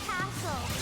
castle.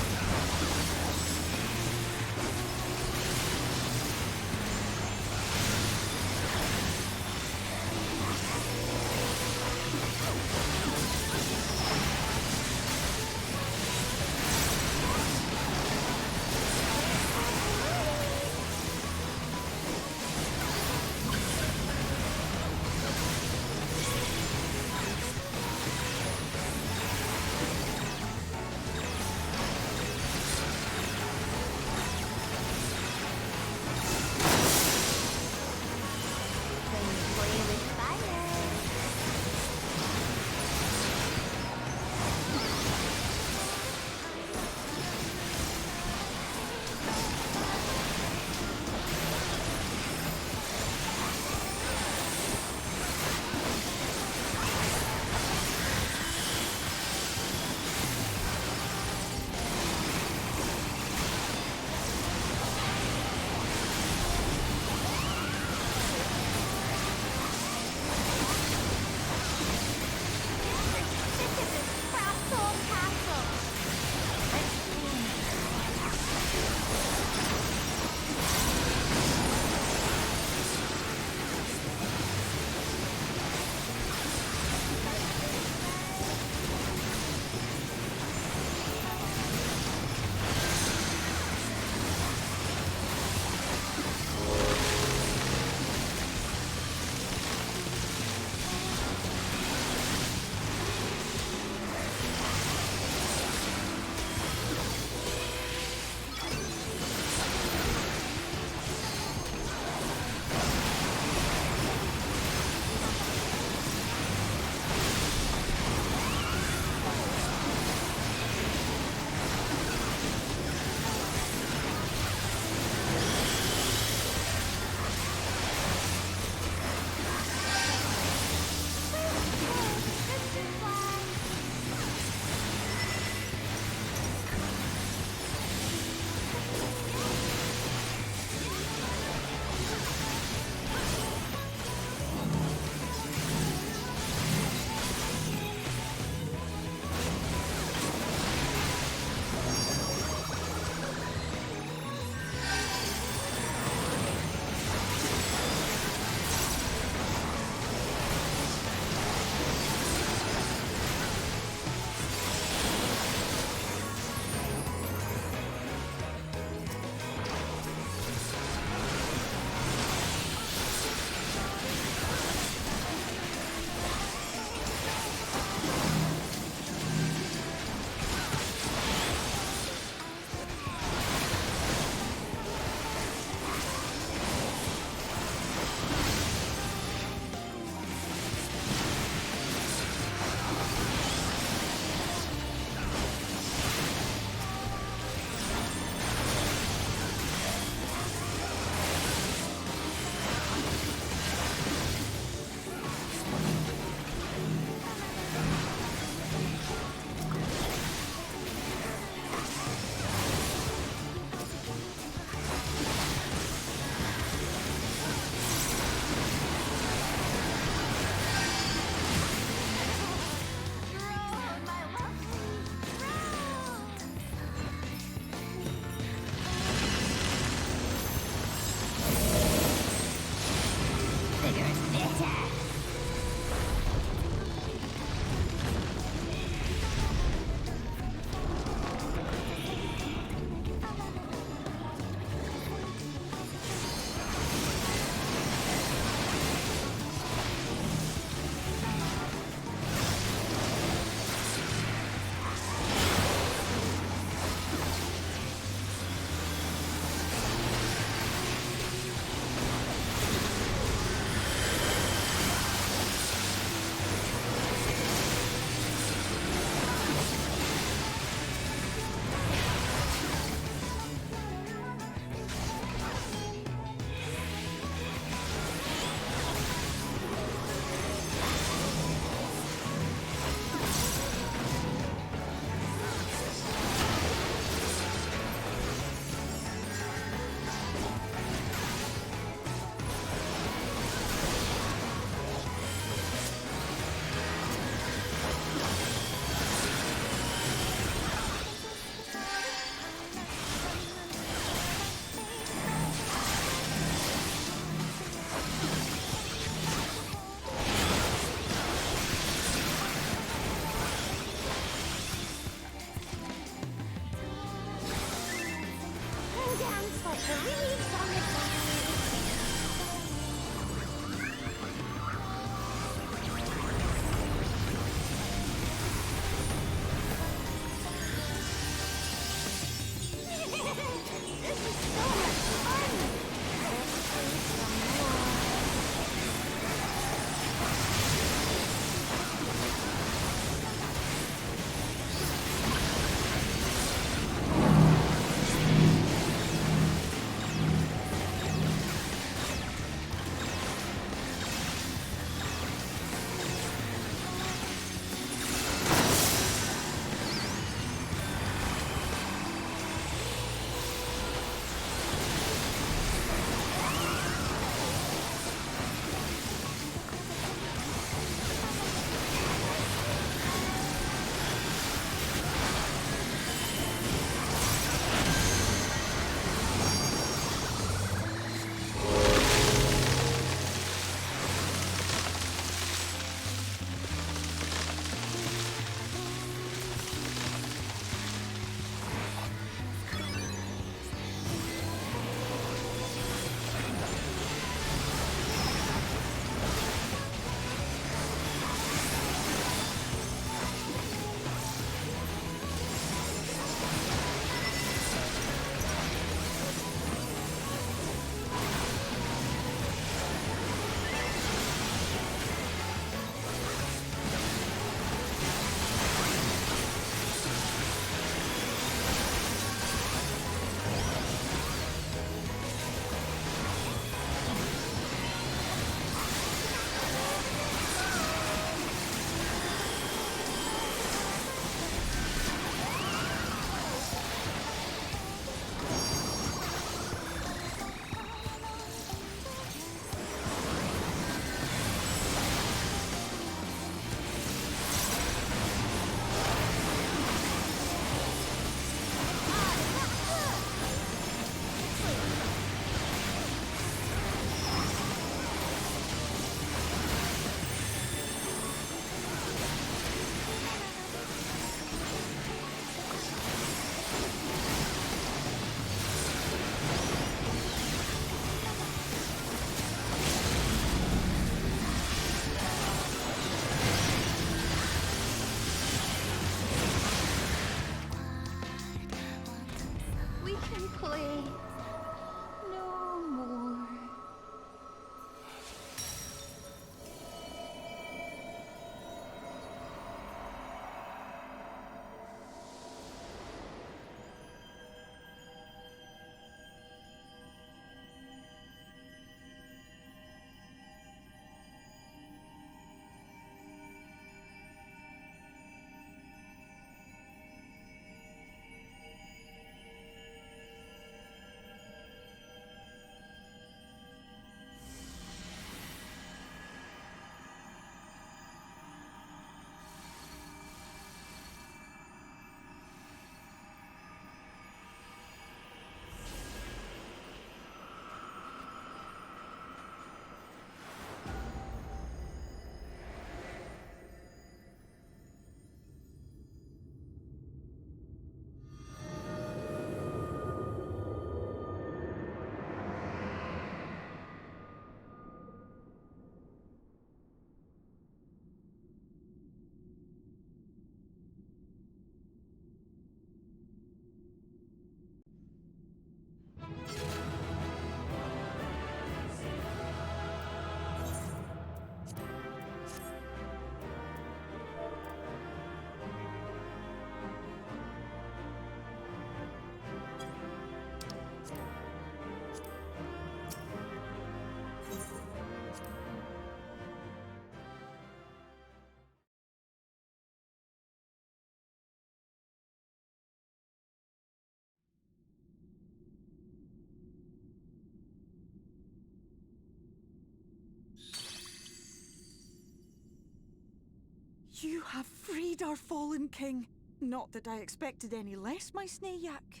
You have freed our fallen king. Not that I expected any less, my Snayak.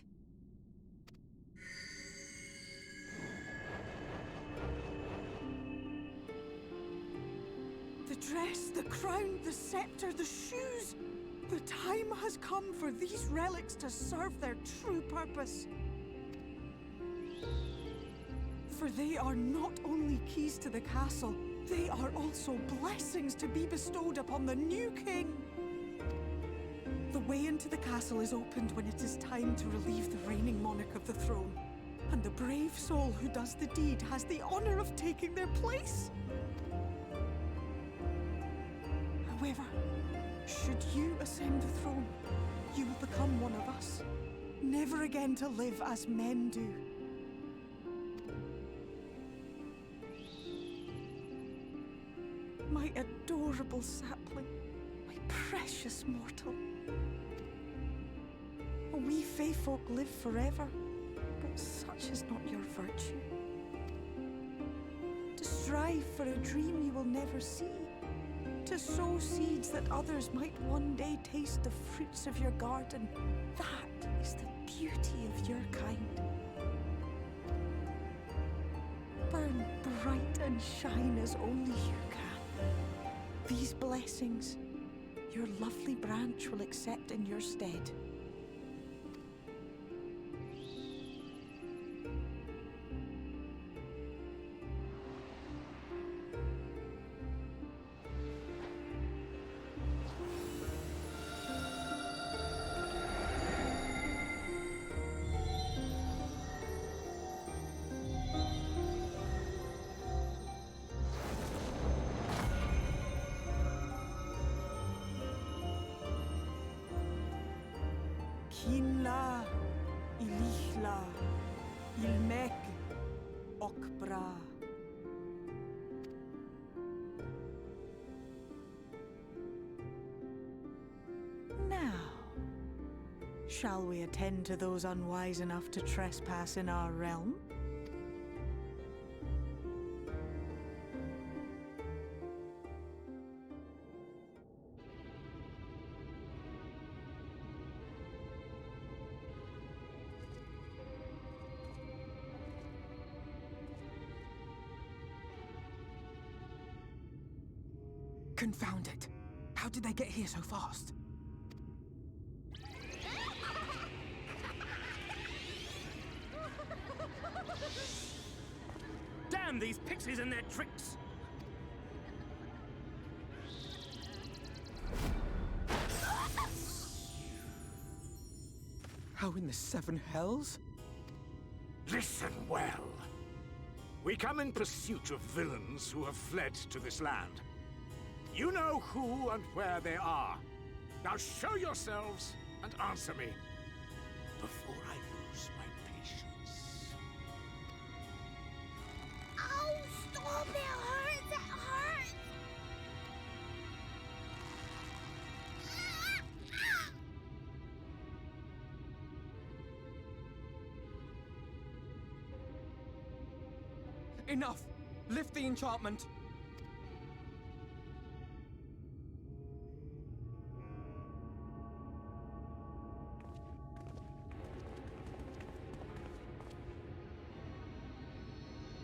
The dress, the crown, the scepter, the shoes. The time has come for these relics to serve their true purpose. For they are not only keys to the castle, they are also blessings to be bestowed upon the new king. The way into the castle is opened when it is time to relieve the reigning monarch of the throne. And the brave soul who does the deed has the honor of taking their place. However, should you ascend the throne, you will become one of us, never again to live as men do. My adorable sapling, my precious mortal. We Fae folk live forever, but such is not your virtue. To strive for a dream you will never see, to sow seeds that others might one day taste the fruits of your garden, that is the beauty of your kind. Burn bright and shine as only you can. These blessings, your lovely branch will accept in your stead. Kinla, Ilichla, Ilmek, Okbra. Now, shall we attend to those unwise enough to trespass in our realm? Confound it! How did they get here so fast? Damn these pixies and their tricks! How in the seven hells? Listen well. We come in pursuit of villains who have fled to this land. You know who and where they are. Now show yourselves and answer me before I lose my patience. Ow! Stop! It hurts! It hurts! Enough! Lift the enchantment!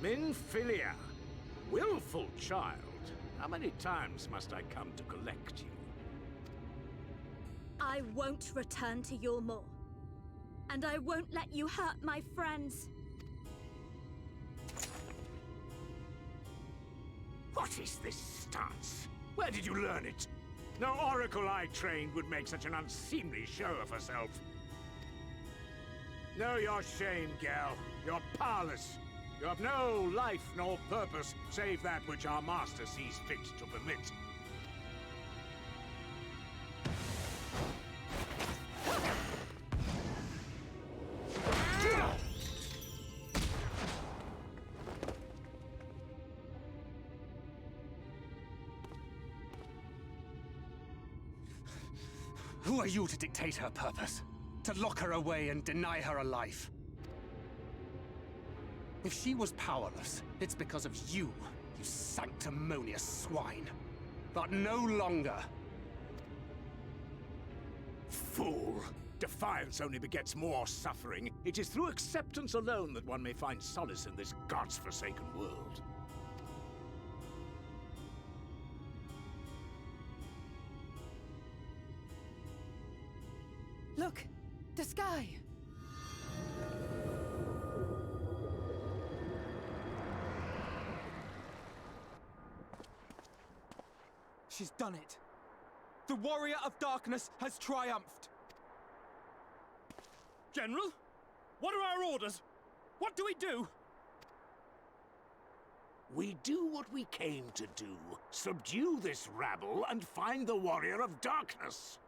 Minfilia, willful child. How many times must I come to collect you? I won't return to your maw. And I won't let you hurt my friends. What is this stance? Where did you learn it? No oracle I trained would make such an unseemly show of herself. Know your shame, gal. You're powerless. You have no life nor purpose, save that which our master sees fit to permit. Who are you to dictate her purpose? To lock her away and deny her a life? If she was powerless, it's because of you, you sanctimonious swine. But no longer. Fool! Defiance only begets more suffering. It is through acceptance alone that one may find solace in this god's-forsaken world. Look! The sky! She's done it. The Warrior of Darkness has triumphed. General? What are our orders? What do we do? We do what we came to do. Subdue this rabble and find the Warrior of Darkness.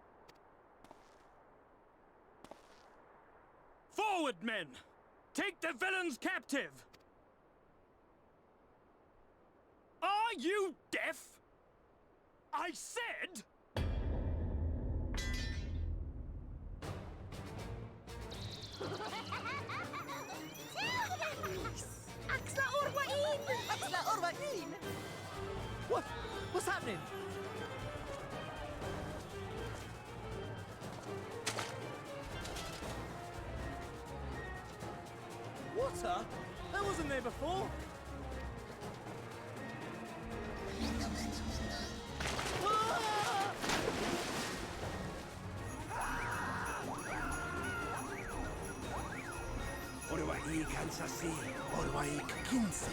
Forward, men! Take the villains captive! Are you deaf? I said... What's happening? Water? That wasn't there before. Orwai Kansasi, Orwai Kinsi.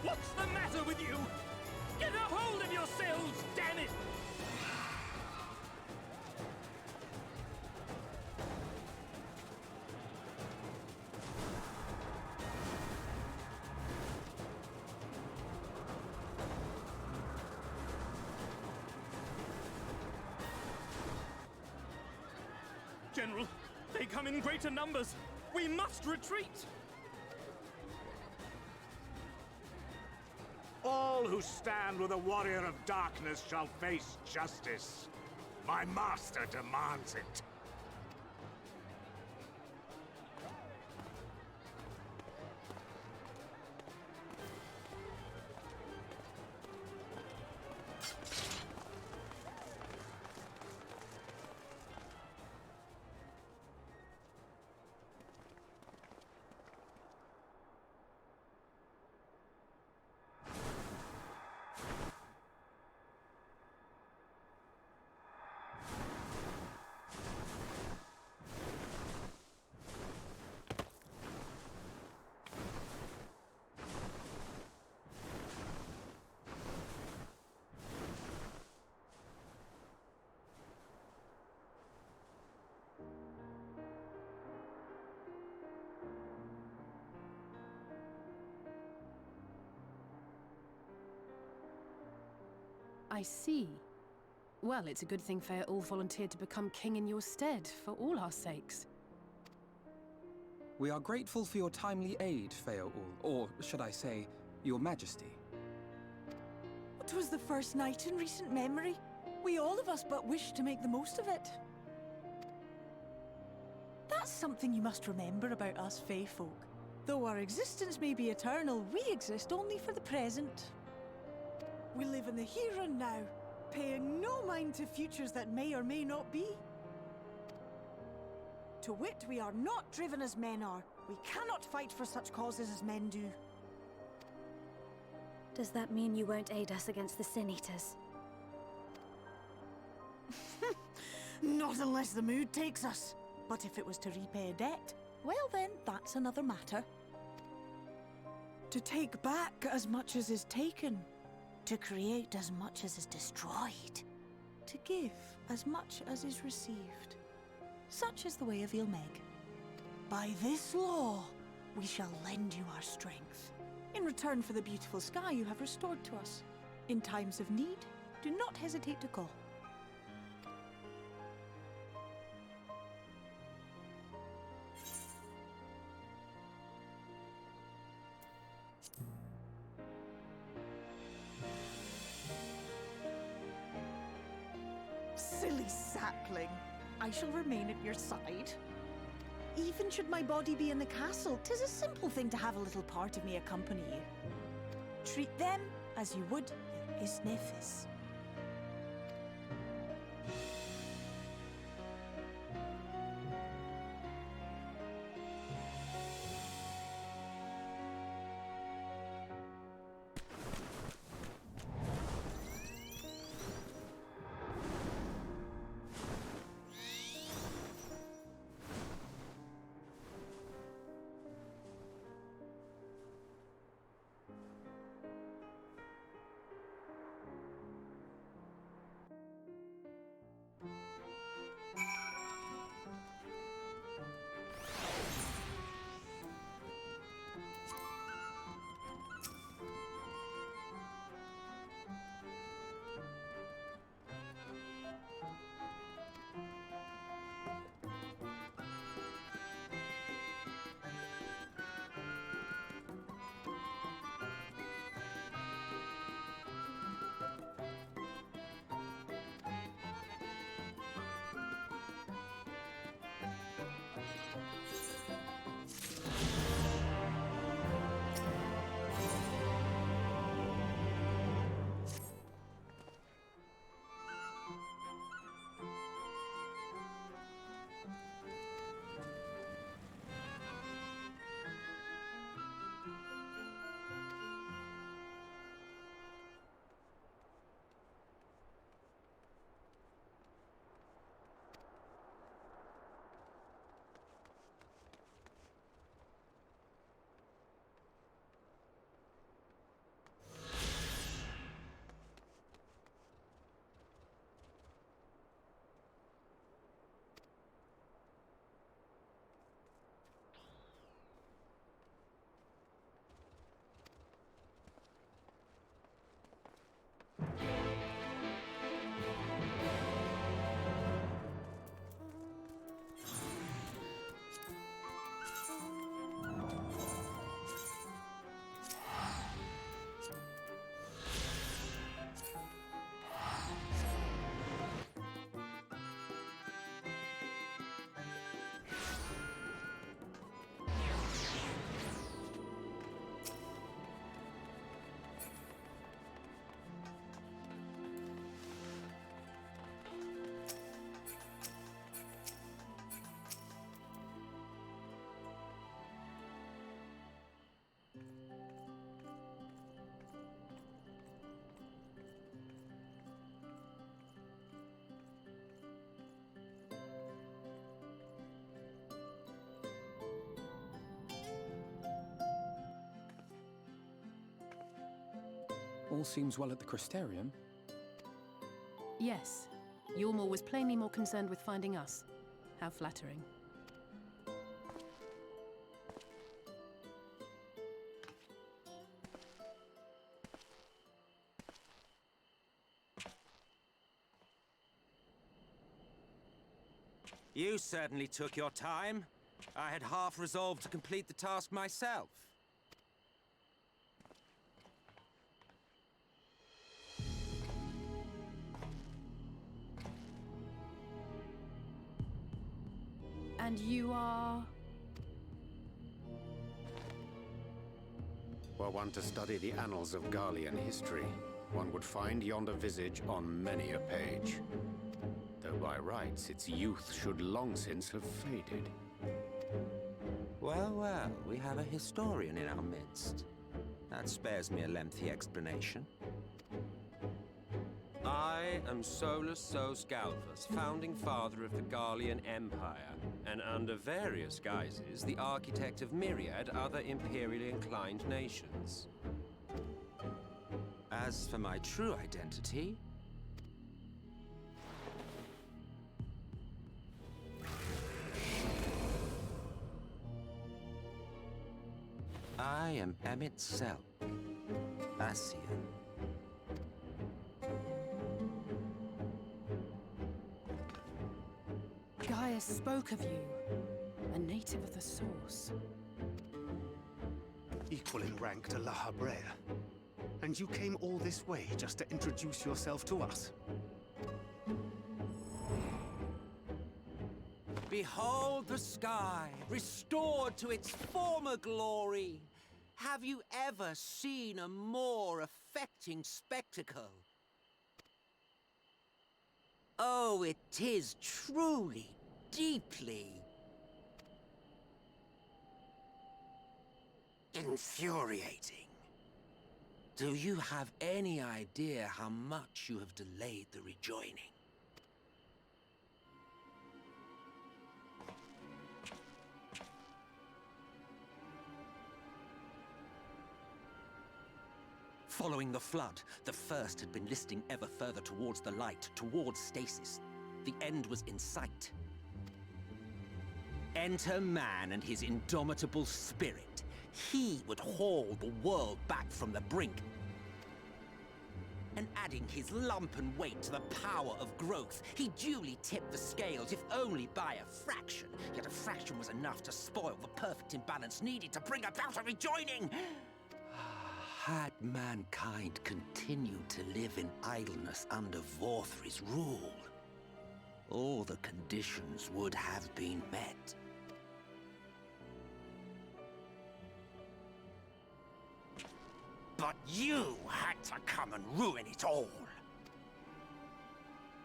What's the matter with you? Get a hold of yourselves, damn it! General, they come in greater numbers. We must retreat. All who stand with a Warrior of Darkness shall face justice. My master demands it. I see. Well, it's a good thing Fear-Ul volunteered to become king in your stead, for all our sakes. We are grateful for your timely aid, Fear-Ul, or should I say, your majesty. It was the first night in recent memory. We all of us but wish to make the most of it. That's something you must remember about us Fae folk. Though our existence may be eternal, we exist only for the present. We live in the here and now, paying no mind to futures that may or may not be. To wit, we are not driven as men are. We cannot fight for such causes as men do. Does that mean you won't aid us against the Sin Eaters? Not unless the mood takes us. But if it was to repay a debt, well then, that's another matter. To take back as much as is taken. To create as much as is destroyed. To give as much as is received. Such is the way of Ilmeg. By this law, we shall lend you our strength. In return for the beautiful sky you have restored to us. In times of need, do not hesitate to call. cackling. I shall remain at your side. Even should my body be in the castle, 'tis a simple thing to have a little part of me accompany you. Treat them as you would your Isnefis. All seems well at the Crystarium. Yes. Yulmore was plainly more concerned with finding us. How flattering. You certainly took your time. I had half resolved to complete the task myself. And you are... Were one to study the annals of Garlean history, one would find yonder visage on many a page. Though by rights its youth should long since have faded. Well, well, we have a historian in our midst. That spares me a lengthy explanation. I am Solus Sos Galvus, founding father of the Garlean Empire, and under various guises, the architect of myriad other imperially inclined nations. As for my true identity, I am Emet-Selch, Ascian. Gaius spoke of you, a native of the Source. Equal in rank to La Habrel. And you came all this way just to introduce yourself to us? Behold the sky, restored to its former glory. Have you ever seen a more affecting spectacle? Oh, it is truly, deeply infuriating. Do you have any idea how much you have delayed the rejoining? Following the flood, the First had been listing ever further towards the light, towards stasis. The end was in sight. Enter man and his indomitable spirit. He would haul the world back from the brink. And adding his lump and weight to the power of growth, he duly tipped the scales, if only by a fraction. Yet a fraction was enough to spoil the perfect imbalance needed to bring about a rejoining. Had mankind continued to live in idleness under Vorthri's rule, all the conditions would have been met. But you had to come and ruin it all.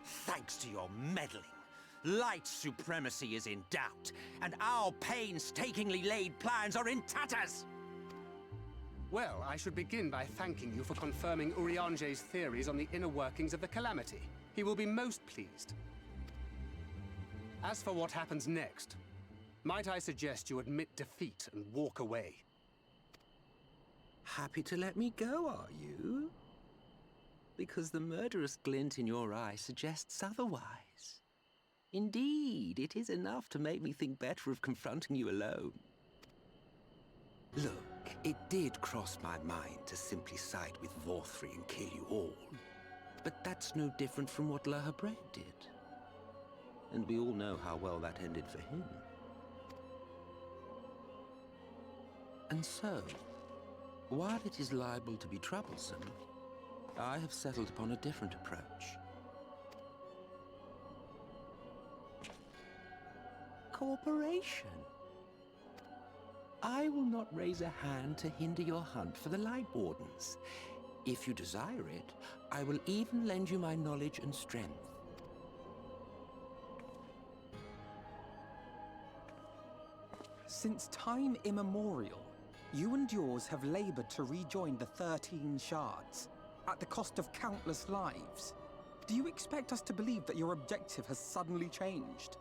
Thanks to your meddling, light supremacy is in doubt, and our painstakingly laid plans are in tatters! Well, I should begin by thanking you for confirming Urianger's theories on the inner workings of the Calamity. He will be most pleased. As for what happens next, might I suggest you admit defeat and walk away? Happy to let me go, are you? Because the murderous glint in your eye suggests otherwise. Indeed, it is enough to make me think better of confronting you alone. Look, it did cross my mind to simply side with Vorthri and kill you all. But that's no different from what Lahabred did. And we all know how well that ended for him. And so, while it is liable to be troublesome, I have settled upon a different approach. Cooperation. I will not raise a hand to hinder your hunt for the Light Wardens. If you desire it, I will even lend you my knowledge and strength. Since time immemorial, you and yours have labored to rejoin the 13 shards, at the cost of countless lives. Do you expect us to believe that your objective has suddenly changed?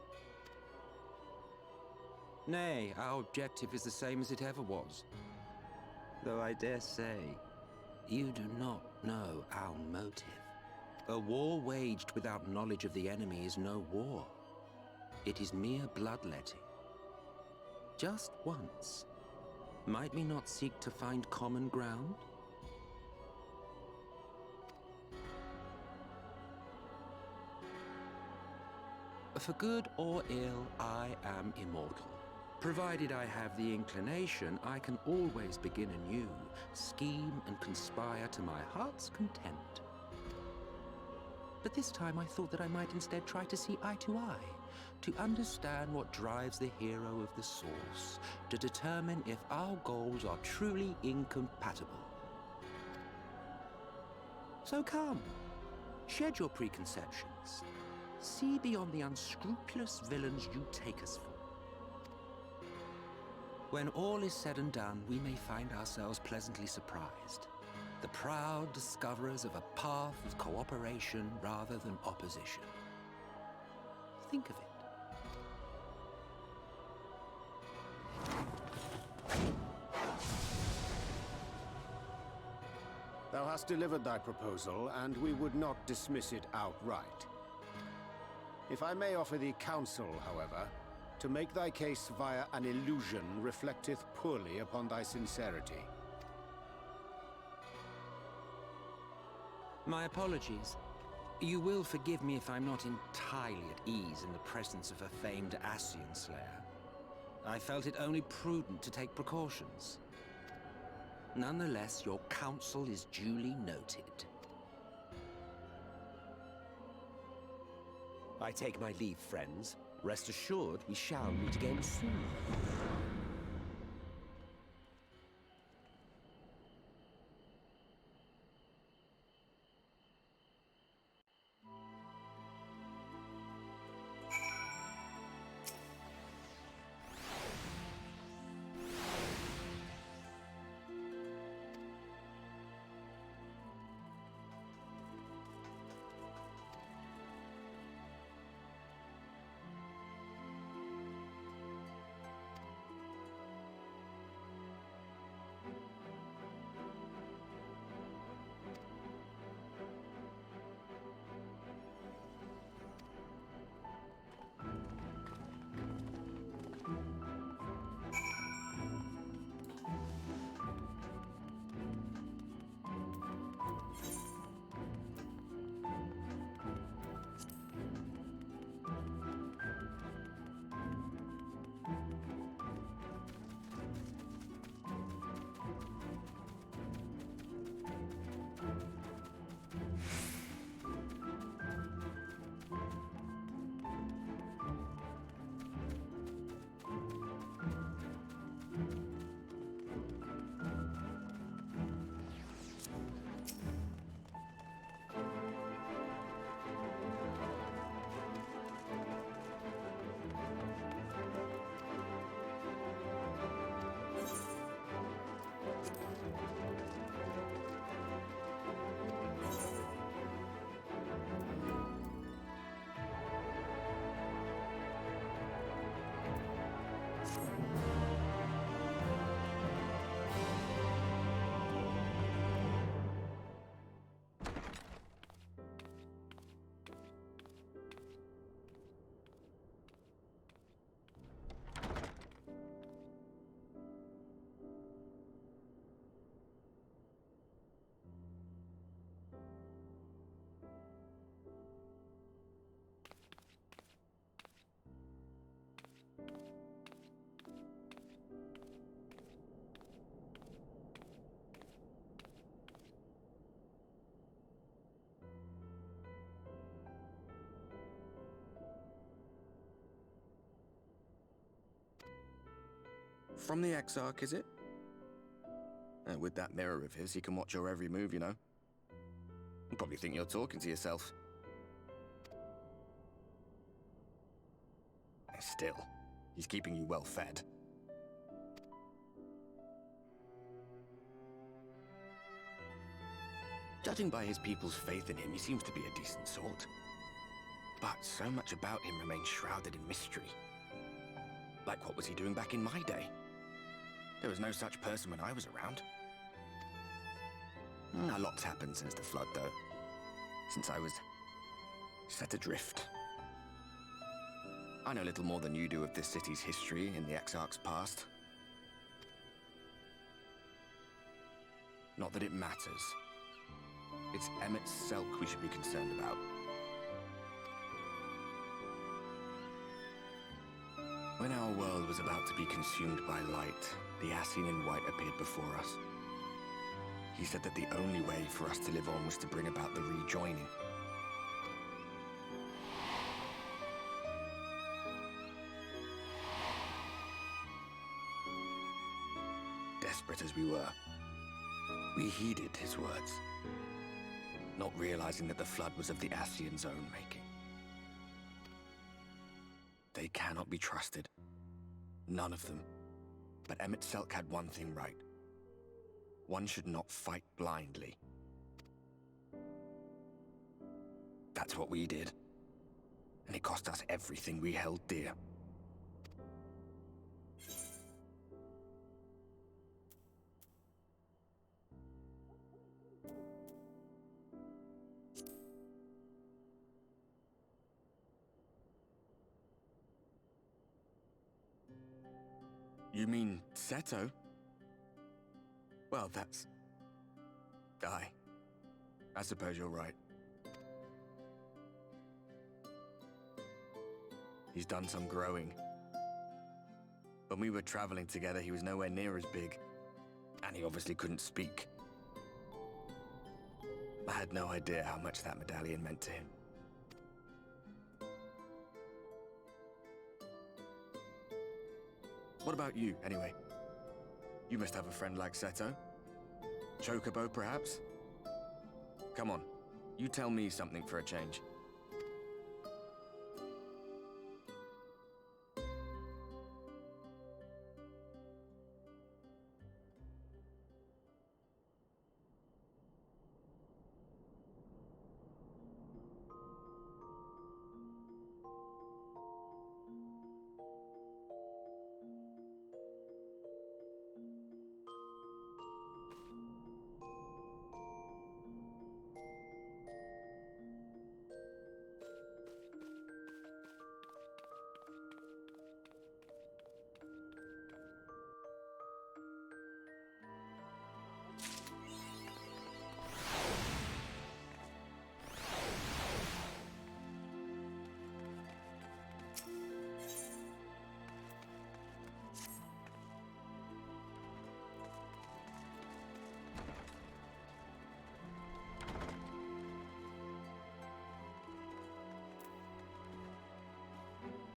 Nay, our objective is the same as it ever was. Though I dare say, you do not know our motive. A war waged without knowledge of the enemy is no war. It is mere bloodletting. Just once, might we not seek to find common ground? For good or ill, I am immortal. Provided I have the inclination, I can always begin anew, scheme and conspire to my heart's content. But this time I thought that I might instead try to see eye to eye, to understand what drives the hero of the Source, to determine if our goals are truly incompatible. So come, shed your preconceptions. See beyond the unscrupulous villains you take us for. When all is said and done, we may find ourselves pleasantly surprised. The proud discoverers of a path of cooperation rather than opposition. Think of it. Thou hast delivered thy proposal, and we would not dismiss it outright. If I may offer thee counsel, however, to make thy case via an illusion reflecteth poorly upon thy sincerity. My apologies. You will forgive me if I'm not entirely at ease in the presence of a famed Ascian Slayer. I felt it only prudent to take precautions. Nonetheless, your counsel is duly noted. I take my leave, friends. Rest assured, we shall meet again soon. From the Exarch, is it? And with that mirror of his, he can watch your every move, you know. You probably think you're talking to yourself. Still, he's keeping you well fed. Judging by his people's faith in him, he seems to be a decent sort. But so much about him remains shrouded in mystery. Like, what was he doing back in my day? There was no such person when I was around. A lot's happened since the Flood, though. Since I was set adrift. I know little more than you do of this city's history in the Exarch's past. Not that it matters. It's Emet-Selch we should be concerned about. When our world was about to be consumed by light, the Ascian in white appeared before us. He said that the only way for us to live on was to bring about the rejoining. Desperate as we were, we heeded his words, not realizing that the Flood was of the Ascian's own making. They cannot be trusted. None of them. But Emet-Selch had one thing right. One should not fight blindly. That's what we did. And it cost us everything we held dear. You mean Seto? Well, that's... I suppose you're right. He's done some growing. When we were traveling together, he was nowhere near as big. And he obviously couldn't speak. I had no idea how much that medallion meant to him. What about you, anyway? You must have a friend like Seto. Chocobo, perhaps? Come on, you tell me something for a change.